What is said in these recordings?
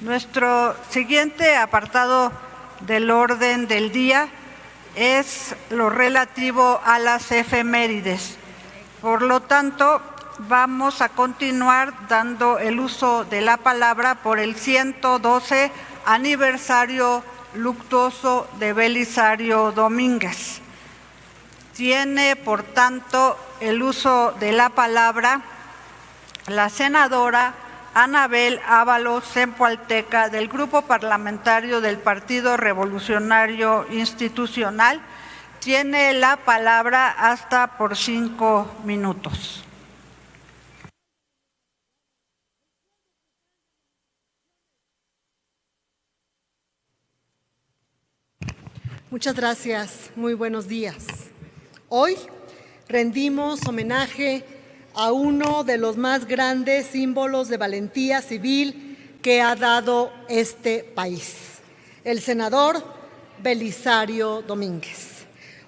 Nuestro siguiente apartado del orden del día es lo relativo a las efemérides. Por lo tanto, vamos a continuar dando el uso de la palabra por el 112 aniversario luctuoso de Belisario Domínguez. Tiene, por tanto, el uso de la palabra la senadora Anabel Ábalos Zempoalteca, del Grupo Parlamentario del Partido Revolucionario Institucional. Tiene la palabra hasta por 5 minutos. Muchas gracias, muy buenos días. Hoy rendimos homenaje a uno de los más grandes símbolos de valentía civil que ha dado este país, el senador Belisario Domínguez,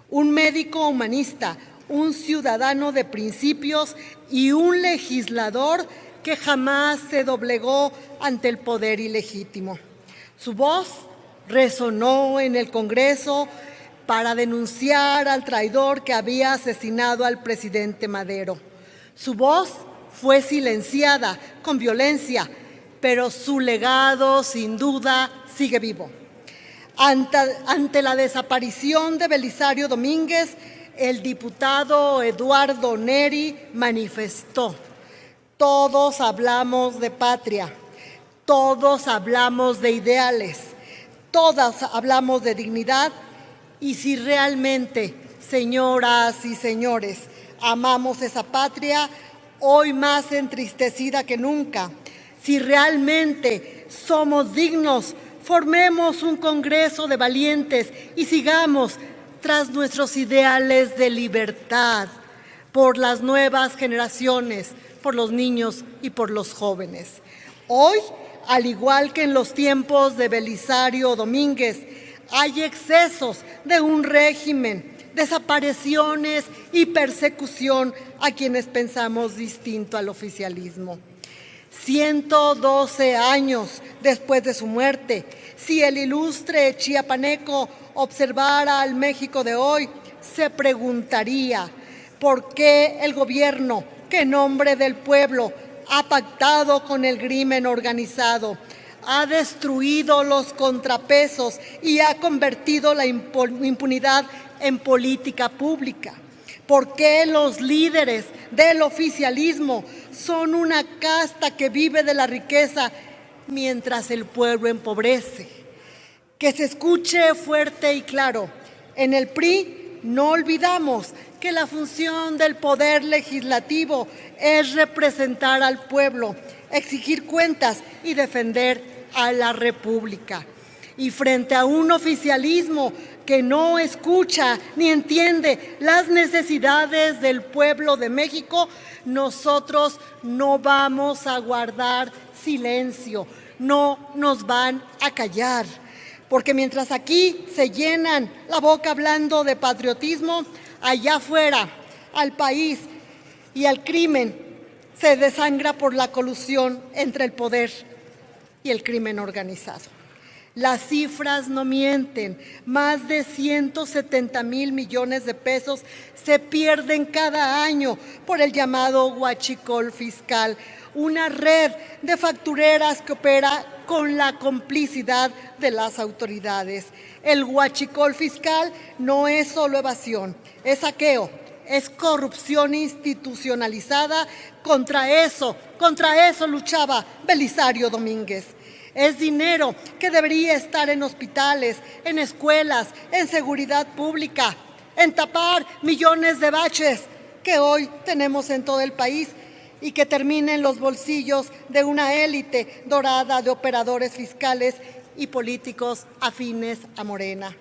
un médico humanista, un ciudadano de principios y un legislador que jamás se doblegó ante el poder ilegítimo. Su voz resonó en el Congreso para denunciar al traidor que había asesinado al presidente Madero. Su voz fue silenciada con violencia, pero su legado, sin duda, sigue vivo. Ante la desaparición de Belisario Domínguez, el diputado Eduardo Neri manifestó: todos hablamos de patria, todos hablamos de ideales, todas hablamos de dignidad, y si realmente, señoras y señores, amamos esa patria, hoy más entristecida que nunca, si realmente somos dignos, formemos un Congreso de valientes y sigamos tras nuestros ideales de libertad, por las nuevas generaciones, por los niños y por los jóvenes. Hoy, al igual que en los tiempos de Belisario Domínguez, hay excesos de un régimen, desapariciones y persecución a quienes pensamos distinto al oficialismo. 112 años después de su muerte, si el ilustre chiapaneco observara al México de hoy, se preguntaría por qué el gobierno, que en nombre del pueblo ha pactado con el crimen organizado, ha destruido los contrapesos y ha convertido la impunidad en política pública. ¿Por qué los líderes del oficialismo son una casta que vive de la riqueza mientras el pueblo empobrece? Que se escuche fuerte y claro: en el PRI no olvidamos que la función del poder legislativo es representar al pueblo, exigir cuentas y defender a la República. Y frente a un oficialismo que no escucha ni entiende las necesidades del pueblo de México, nosotros no vamos a guardar silencio, no nos van a callar. Porque mientras aquí se llenan la boca hablando de patriotismo, allá afuera, al país y al crimen se desangra por la colusión entre el poder y el crimen organizado. Las cifras no mienten: más de 170,000 millones de pesos se pierden cada año por el llamado huachicol fiscal, una red de factureras que opera con la complicidad de las autoridades. El huachicol fiscal no es solo evasión, es saqueo, es corrupción institucionalizada. Contra eso luchaba Belisario Domínguez. Es dinero que debería estar en hospitales, en escuelas, en seguridad pública, en tapar millones de baches que hoy tenemos en todo el país y que termina en los bolsillos de una élite dorada de operadores fiscales y políticos afines a Morena.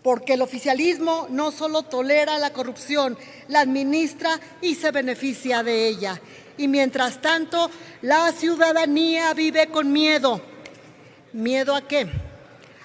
Porque el oficialismo no solo tolera la corrupción, la administra y se beneficia de ella. Y mientras tanto, la ciudadanía vive con miedo. ¿Miedo a qué?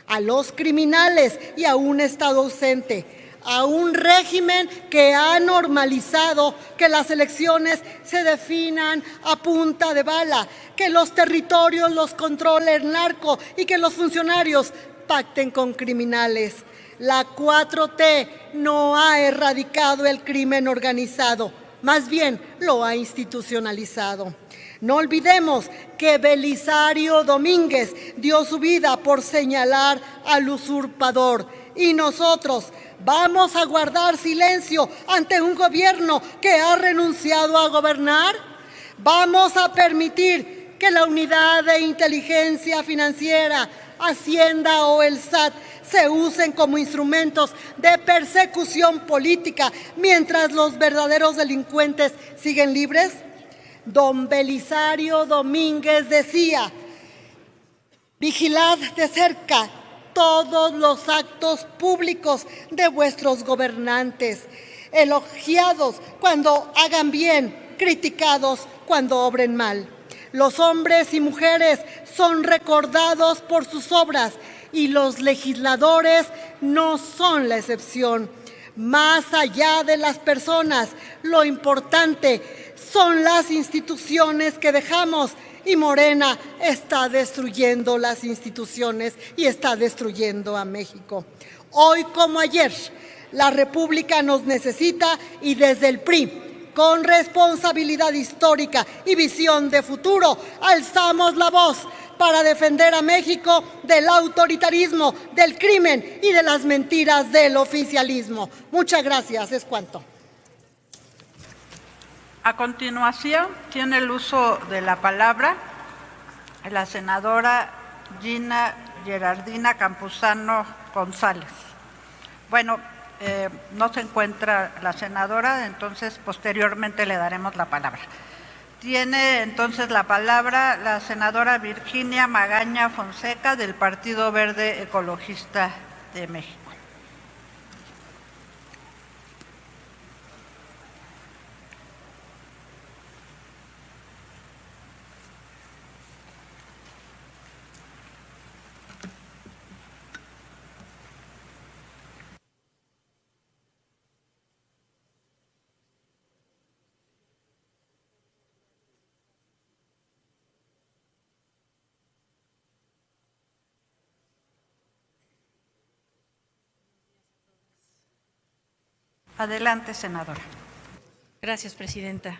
A los criminales y a un Estado ausente, a un régimen que ha normalizado que las elecciones se definan a punta de bala, que los territorios los controle el narco y que los funcionarios pacten con criminales. La 4T no ha erradicado el crimen organizado, más bien lo ha institucionalizado. No olvidemos que Belisario Domínguez dio su vida por señalar al usurpador y nosotros vamos a guardar silencio ante un gobierno que ha renunciado a gobernar. Vamos a permitir que la Unidad de Inteligencia Financiera, Hacienda o el SAT se usen como instrumentos de persecución política mientras los verdaderos delincuentes siguen libres. Don Belisario Domínguez decía: vigilad de cerca todos los actos públicos de vuestros gobernantes, elogiados cuando hagan bien, criticados cuando obren mal. Los hombres y mujeres son recordados por sus obras y los legisladores no son la excepción. Más allá de las personas, lo importante son las instituciones que dejamos, y Morena está destruyendo las instituciones y está destruyendo a México. Hoy como ayer, la República nos necesita y desde el PRI, con responsabilidad histórica y visión de futuro, alzamos la voz para defender a México del autoritarismo, del crimen y de las mentiras del oficialismo. Muchas gracias, es cuanto. A continuación, tiene el uso de la palabra la senadora Gina Gerardina Campuzano González. Bueno, no se encuentra la senadora, entonces posteriormente le daremos la palabra. Tiene entonces la palabra la senadora Virginia Magaña Fonseca del Partido Verde Ecologista de México. Adelante, senadora. Gracias, presidenta.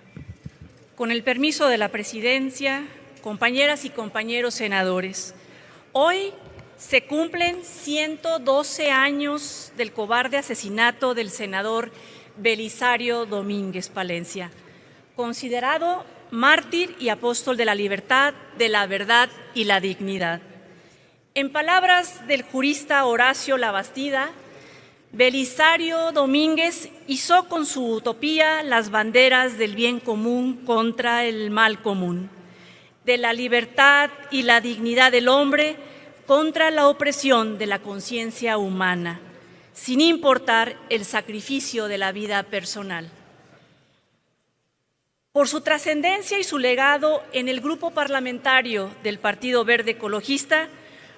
Con el permiso de la presidencia, compañeras y compañeros senadores, hoy se cumplen 112 años del cobarde asesinato del senador Belisario Domínguez Palencia, considerado mártir y apóstol de la libertad, de la verdad y la dignidad. En palabras del jurista Horacio Labastida, Belisario Domínguez izó con su utopía las banderas del bien común contra el mal común, de la libertad y la dignidad del hombre contra la opresión de la conciencia humana, sin importar el sacrificio de la vida personal. Por su trascendencia y su legado en el grupo parlamentario del Partido Verde Ecologista,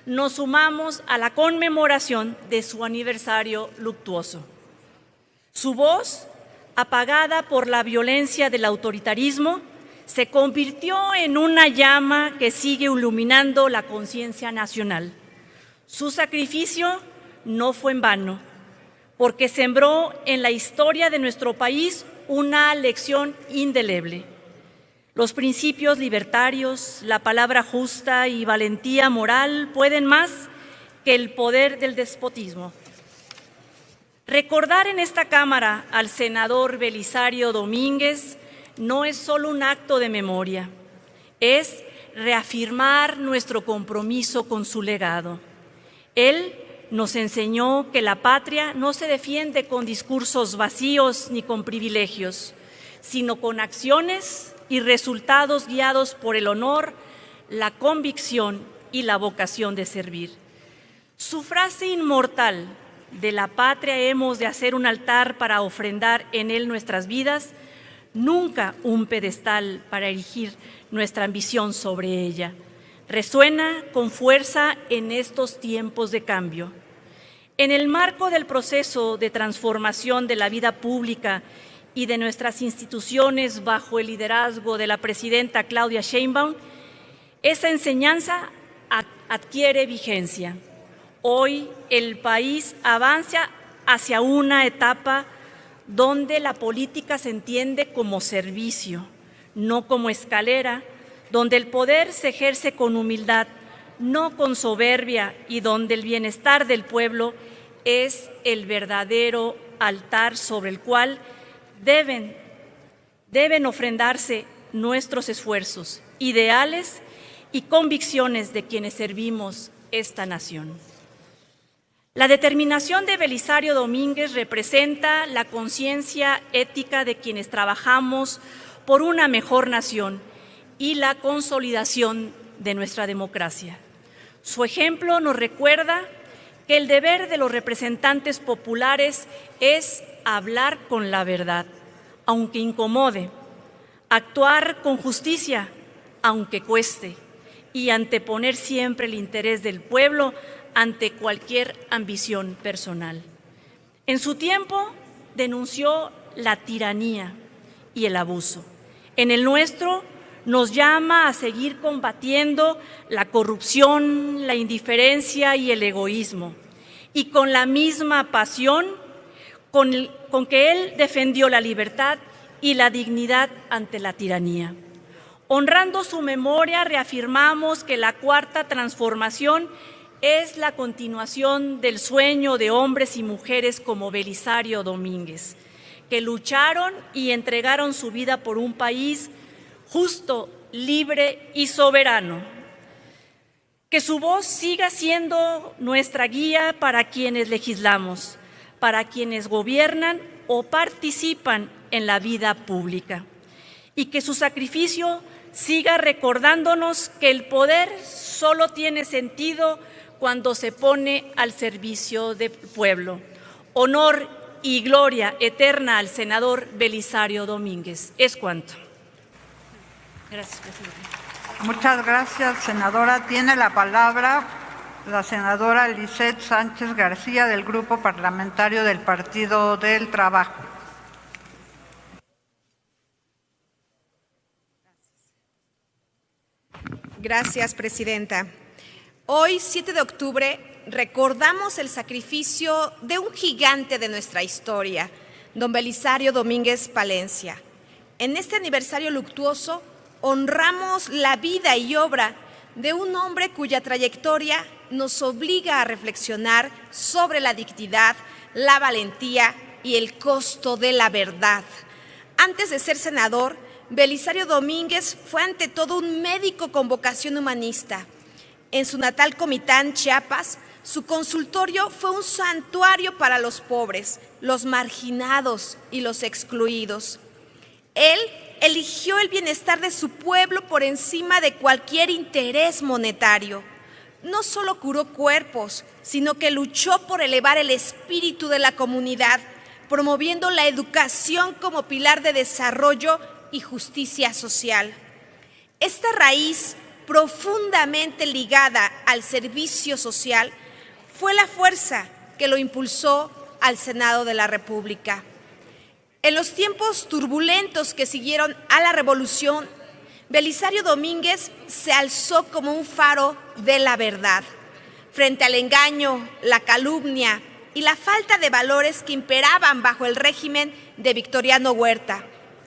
nos sumamos a la conmemoración de su aniversario luctuoso. Su voz, apagada por la violencia del autoritarismo, se convirtió en una llama que sigue iluminando la conciencia nacional. Su sacrificio no fue en vano, porque sembró en la historia de nuestro país una lección indeleble. Los principios libertarios, la palabra justa y valentía moral pueden más que el poder del despotismo. Recordar en esta Cámara al senador Belisario Domínguez no es solo un acto de memoria, es reafirmar nuestro compromiso con su legado. Él nos enseñó que la patria no se defiende con discursos vacíos ni con privilegios, sino con acciones y resultados guiados por el honor, la convicción y la vocación de servir. Su frase inmortal, de la patria hemos de hacer un altar para ofrendar en él nuestras vidas, nunca un pedestal para erigir nuestra ambición sobre ella, resuena con fuerza en estos tiempos de cambio. En el marco del proceso de transformación de la vida pública y de nuestras instituciones bajo el liderazgo de la presidenta Claudia Sheinbaum, esa enseñanza adquiere vigencia. Hoy el país avanza hacia una etapa donde la política se entiende como servicio, no como escalera, donde el poder se ejerce con humildad, no con soberbia, y donde el bienestar del pueblo es el verdadero altar sobre el cual deben ofrendarse nuestros esfuerzos, ideales y convicciones de quienes servimos esta nación. La determinación de Belisario Domínguez representa la conciencia ética de quienes trabajamos por una mejor nación y la consolidación de nuestra democracia. Su ejemplo nos recuerda que el deber de los representantes populares es hablar con la verdad, aunque incomode, actuar con justicia, aunque cueste, y anteponer siempre el interés del pueblo ante cualquier ambición personal. En su tiempo denunció la tiranía y el abuso. En el nuestro nos llama a seguir combatiendo la corrupción, la indiferencia y el egoísmo, y con la misma pasión con que él defendió la libertad y la dignidad ante la tiranía. Honrando su memoria, reafirmamos que la Cuarta Transformación es la continuación del sueño de hombres y mujeres como Belisario Domínguez, que lucharon y entregaron su vida por un país justo, libre y soberano. Que su voz siga siendo nuestra guía para quienes legislamos, para quienes gobiernan o participan en la vida pública. Y que su sacrificio siga recordándonos que el poder solo tiene sentido cuando se pone al servicio del pueblo. Honor y gloria eterna al senador Belisario Domínguez. Es cuanto. Gracias, presidente. Muchas gracias, senadora. Tiene la palabra la senadora Lisette Sánchez García, del Grupo Parlamentario del Partido del Trabajo. Gracias, presidenta. Hoy, 7 de octubre, recordamos el sacrificio de un gigante de nuestra historia, don Belisario Domínguez Palencia. En este aniversario luctuoso, honramos la vida y obra de un hombre cuya trayectoria nos obliga a reflexionar sobre la dignidad, la valentía y el costo de la verdad. Antes de ser senador, Belisario Domínguez fue ante todo un médico con vocación humanista. En su natal Comitán, Chiapas, su consultorio fue un santuario para los pobres, los marginados y los excluidos. Él eligió el bienestar de su pueblo por encima de cualquier interés monetario. No solo curó cuerpos, sino que luchó por elevar el espíritu de la comunidad, promoviendo la educación como pilar de desarrollo y justicia social. Esta raíz, profundamente ligada al servicio social, fue la fuerza que lo impulsó al Senado de la República. En los tiempos turbulentos que siguieron a la revolución, Belisario Domínguez se alzó como un faro de la verdad, frente al engaño, la calumnia y la falta de valores que imperaban bajo el régimen de Victoriano Huerta.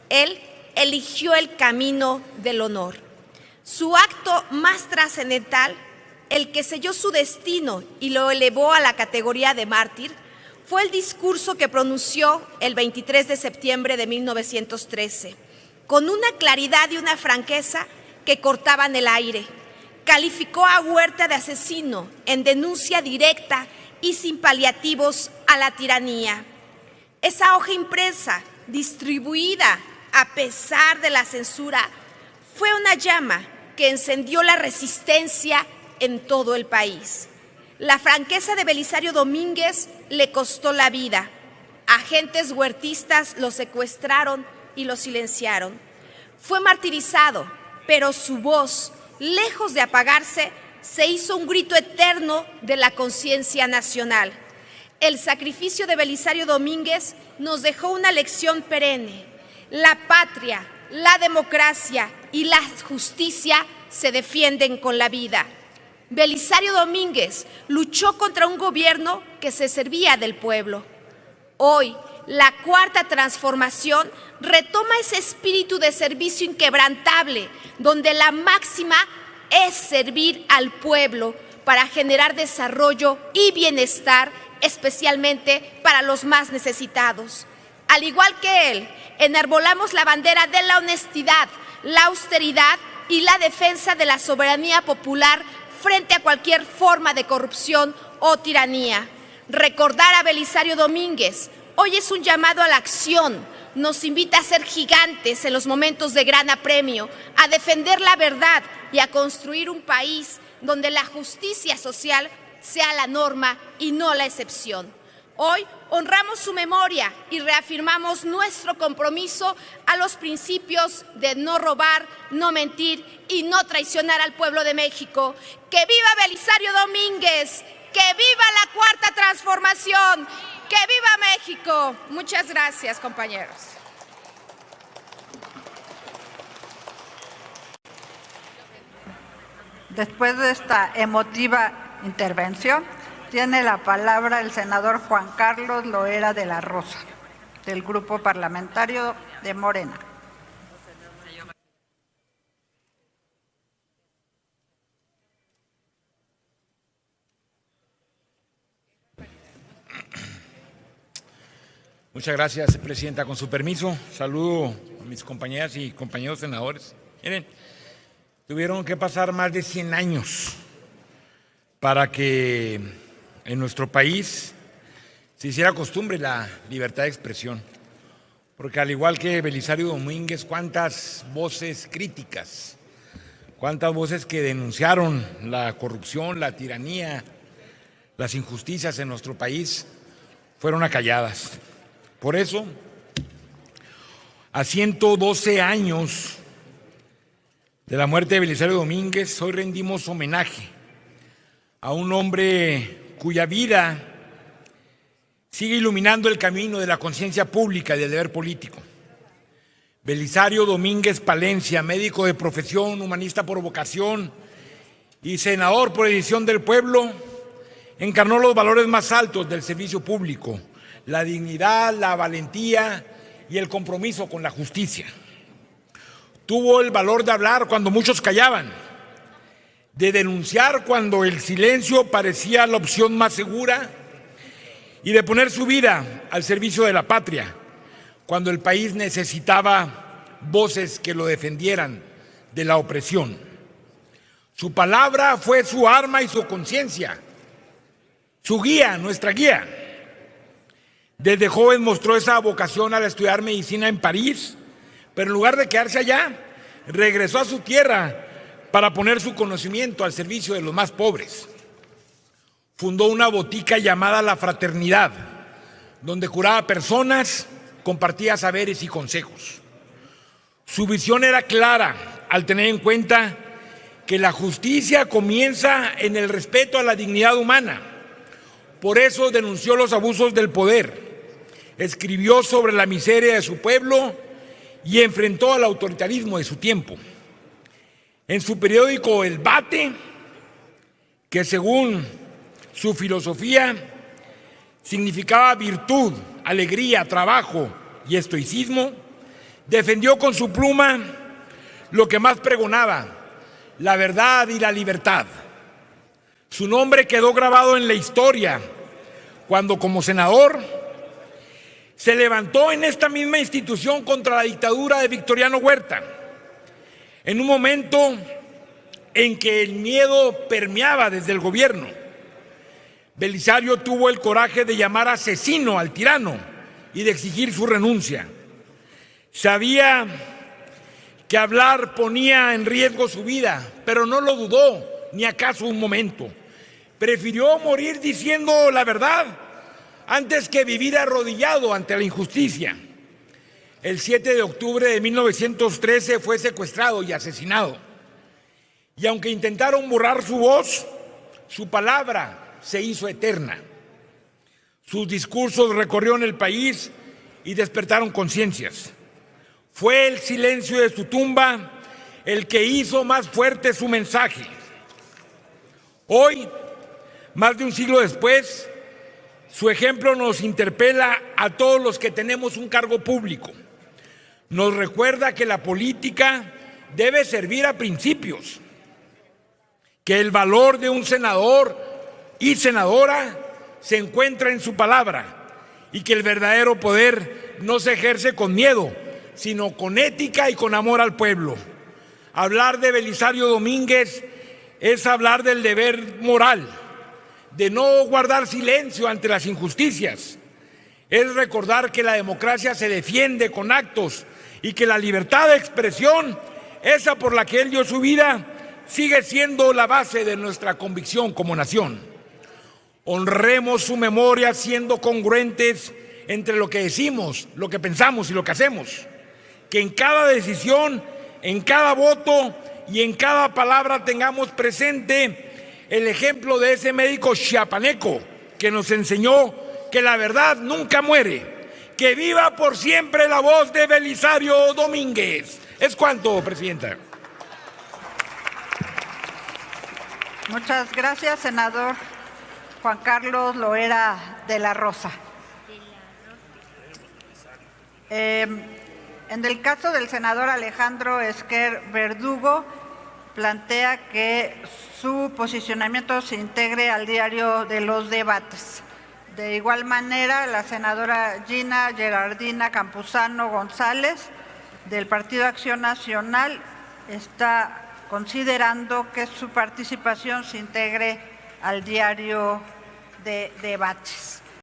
Él eligió el camino del honor. Su acto más trascendental, el que selló su destino y lo elevó a la categoría de mártir, fue el discurso que pronunció el 23 de septiembre de 1913, con una claridad y una franqueza que cortaban el aire. Calificó a Huerta de asesino en denuncia directa y sin paliativos a la tiranía. Esa hoja impresa, distribuida a pesar de la censura, fue una llama que encendió la resistencia en todo el país. La franqueza de Belisario Domínguez le costó la vida. Agentes huertistas lo secuestraron y lo silenciaron. Fue martirizado, pero su voz, lejos de apagarse, se hizo un grito eterno de la conciencia nacional. El sacrificio de Belisario Domínguez nos dejó una lección perenne. La patria, la democracia y la justicia se defienden con la vida. Belisario Domínguez luchó contra un gobierno que se servía del pueblo. Hoy, la Cuarta Transformación retoma ese espíritu de servicio inquebrantable, donde la máxima es servir al pueblo para generar desarrollo y bienestar, especialmente para los más necesitados. Al igual que él, enarbolamos la bandera de la honestidad, la austeridad y la defensa de la soberanía popular frente a cualquier forma de corrupción o tiranía. Recordar a Belisario Domínguez hoy es un llamado a la acción. Nos invita a ser gigantes en los momentos de gran apremio, a defender la verdad y a construir un país donde la justicia social sea la norma y no la excepción. Hoy honramos su memoria y reafirmamos nuestro compromiso a los principios de no robar, no mentir y no traicionar al pueblo de México. ¡Que viva Belisario Domínguez! ¡Que viva la Cuarta Transformación! ¡Que viva México! Muchas gracias, compañeros. Después de esta emotiva intervención, tiene la palabra el senador Juan Carlos Loera de la Rosa, del Grupo Parlamentario de Morena. Muchas gracias, Presidenta. Con su permiso, saludo a mis compañeras y compañeros senadores. Miren, tuvieron que pasar más de 100 años para que en nuestro país se hiciera costumbre la libertad de expresión. Porque al igual que Belisario Domínguez, cuántas voces críticas, cuántas voces que denunciaron la corrupción, la tiranía, las injusticias en nuestro país fueron acalladas. Por eso, a 112 años de la muerte de Belisario Domínguez, hoy rendimos homenaje a un hombre cuya vida sigue iluminando el camino de la conciencia pública y del deber político. Belisario Domínguez Palencia, médico de profesión, humanista por vocación y senador por elección del pueblo, encarnó los valores más altos del servicio público: la dignidad, la valentía y el compromiso con la justicia. Tuvo el valor de hablar cuando muchos callaban, de denunciar cuando el silencio parecía la opción más segura y de poner su vida al servicio de la patria cuando el país necesitaba voces que lo defendieran de la opresión. Su palabra fue su arma y su conciencia, su guía, nuestra guía. Desde joven mostró esa vocación al estudiar medicina en París, pero en lugar de quedarse allá, regresó a su tierra para poner su conocimiento al servicio de los más pobres. Fundó una botica llamada La Fraternidad, donde curaba personas, compartía saberes y consejos. Su visión era clara al tener en cuenta que la justicia comienza en el respeto a la dignidad humana. Por eso denunció los abusos del poder, escribió sobre la miseria de su pueblo y enfrentó al autoritarismo de su tiempo. En su periódico El Bate, que según su filosofía significaba virtud, alegría, trabajo y estoicismo, defendió con su pluma lo que más pregonaba: la verdad y la libertad. Su nombre quedó grabado en la historia cuando, como senador, se levantó en esta misma institución contra la dictadura de Victoriano Huerta, en un momento en que el miedo permeaba desde el gobierno. Belisario tuvo el coraje de llamar asesino al tirano y de exigir su renuncia. Sabía que hablar ponía en riesgo su vida, pero no lo dudó ni acaso un momento. Prefirió morir diciendo la verdad antes que vivir arrodillado ante la injusticia. El 7 de octubre de 1913 fue secuestrado y asesinado. Y aunque intentaron borrar su voz, su palabra se hizo eterna. Sus discursos recorrieron el país y despertaron conciencias. Fue el silencio de su tumba el que hizo más fuerte su mensaje. Hoy, más de un siglo después, su ejemplo nos interpela a todos los que tenemos un cargo público. Nos recuerda que la política debe servir a principios, que el valor de un senador y senadora se encuentra en su palabra y que el verdadero poder no se ejerce con miedo, sino con ética y con amor al pueblo. Hablar de Belisario Domínguez es hablar del deber moral, de no guardar silencio ante las injusticias. Es recordar que la democracia se defiende con actos y que la libertad de expresión, esa por la que él dio su vida, sigue siendo la base de nuestra convicción como nación. Honremos su memoria siendo congruentes entre lo que decimos, lo que pensamos y lo que hacemos. Que en cada decisión, en cada voto y en cada palabra tengamos presente el ejemplo de ese médico chiapaneco que nos enseñó que la verdad nunca muere. Que viva por siempre la voz de Belisario Domínguez. Es cuanto, Presidenta. Muchas gracias, senador Juan Carlos Loera de la Rosa. En el caso del senador Alejandro Esquer Verdugo, plantea que su posicionamiento se integre al diario de los debates. De igual manera, la senadora Gina Gerardina Campuzano González, del Partido Acción Nacional, está considerando que su participación se integre al diario de debates.